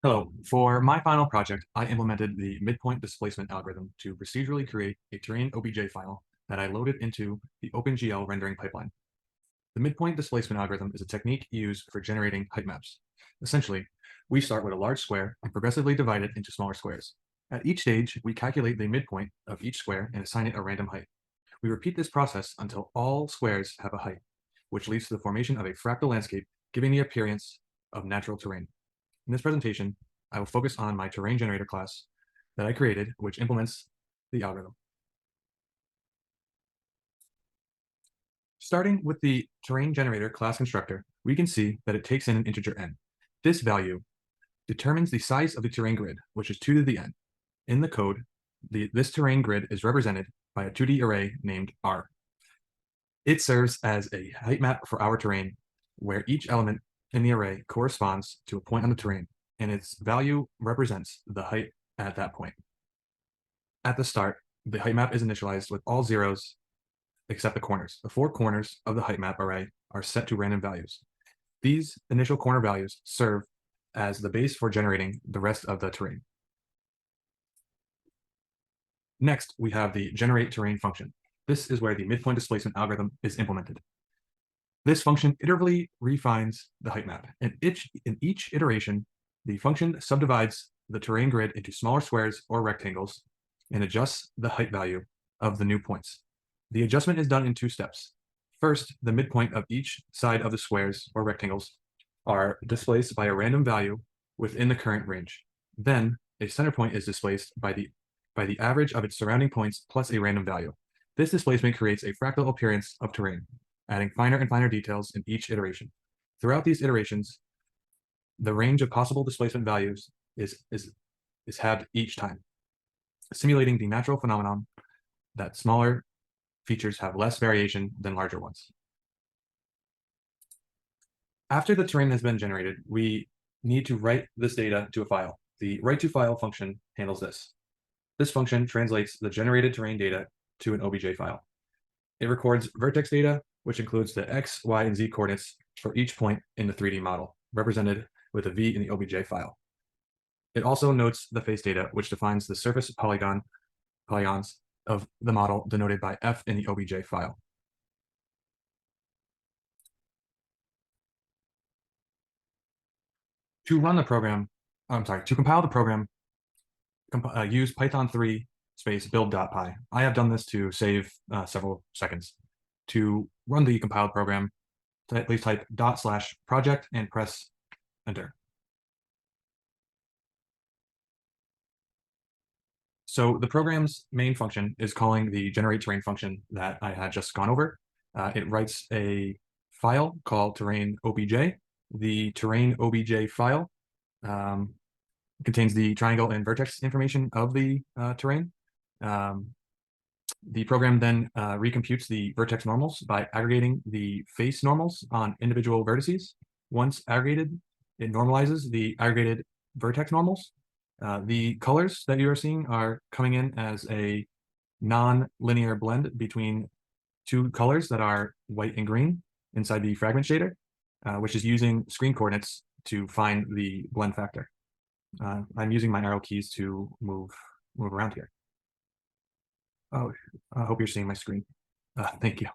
Hello. For my final project, I implemented the midpoint displacement algorithm to procedurally create a terrain OBJ file that I loaded into the OpenGL rendering pipeline. The midpoint displacement algorithm is a technique used for generating height maps. Essentially, we start with a large square and progressively divide it into smaller squares. At each stage, we calculate the midpoint of each square and assign it a random height. We repeat this process until all squares have a height, which leads to the formation of a fractal landscape, giving the appearance of natural terrain. In this presentation, I will focus on my terrain generator class that I created, which implements the algorithm. Starting with the terrain generator class constructor, we can see that it takes in an integer n. This value determines the size of the terrain grid, which is 2 to the n. In the code, this terrain grid is represented by a 2D array named R. It serves as a height map for our terrain, where each element in the array corresponds to a point on the terrain, and its value represents the height at that point. At the start, the height map is initialized with all zeros except the corners. The 4 corners of the height map array are set to random values. These initial corner values serve as the base for generating the rest of the terrain. Next, we have the generate terrain function. This is where the midpoint displacement algorithm is implemented. This function iteratively refines the height map. In each iteration, the function subdivides the terrain grid into smaller squares or rectangles and adjusts the height value of the new points. The adjustment is done in 2 steps. First, the midpoint of each side of the squares or rectangles are displaced by a random value within the current range. Then, a center point is displaced by the average of its surrounding points plus a random value. This displacement creates a fractal appearance of terrain, adding finer and finer details in each iteration. Throughout these iterations, the range of possible displacement values is halved each time, simulating the natural phenomenon that smaller features have less variation than larger ones. After the terrain has been generated, we need to write this data to a file. The write to file function handles this. This function translates the generated terrain data to an OBJ file. It records vertex data, which includes the X, Y, and Z coordinates for each point in the 3D model, represented with a V in the OBJ file. It also notes the face data, which defines the surface polygons of the model, denoted by F in the OBJ file. To run the program, to compile the program, use Python 3 space build.py. I have done this to save several seconds. To run the compiled program, please type /project and press enter. So the program's main function is calling the generate terrain function that I had just gone over. It writes a file called terrain obj. The terrain obj file contains the triangle and vertex information of the terrain. The program then recomputes the vertex normals by aggregating the face normals on individual vertices. Once aggregated, it normalizes the aggregated vertex normals. The colors that you are seeing are coming in as a non-linear blend between 2 colors that are white and green inside the fragment shader, which is using screen coordinates to find the blend factor. I'm using my arrow keys to move around here. Oh, I hope you're seeing my screen. Thank you.